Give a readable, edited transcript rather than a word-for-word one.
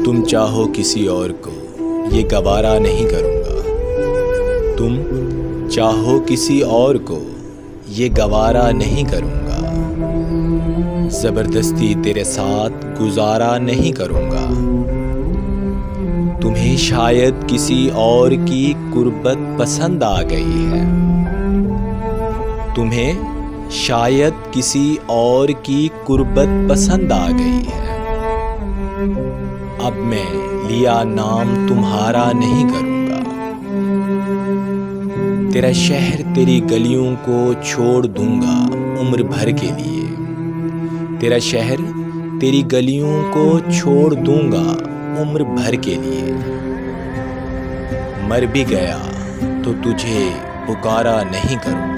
तुम चाहो किसी और को, ये गवारा नहीं करूँगा। तुम चाहो किसी और को, ये गवारा नहीं करूँगा। ज़बरदस्ती तेरे साथ गुजारा नहीं करूँगा। तुम्हें शायद किसी और की कुर्बत पसंद आ गई है। तुम्हें शायद किसी और की कुर्बत पसंद आ गई है। अब मैं लिया नाम तुम्हारा नहीं करूँगा। तेरा शहर तेरी गलियों को छोड़ दूँगा उम्र भर के लिए। तेरा शहर तेरी गलियों को छोड़ दूँगा उम्र भर के लिए। मर भी गया तो तुझे पुकारा नहीं करूँगा।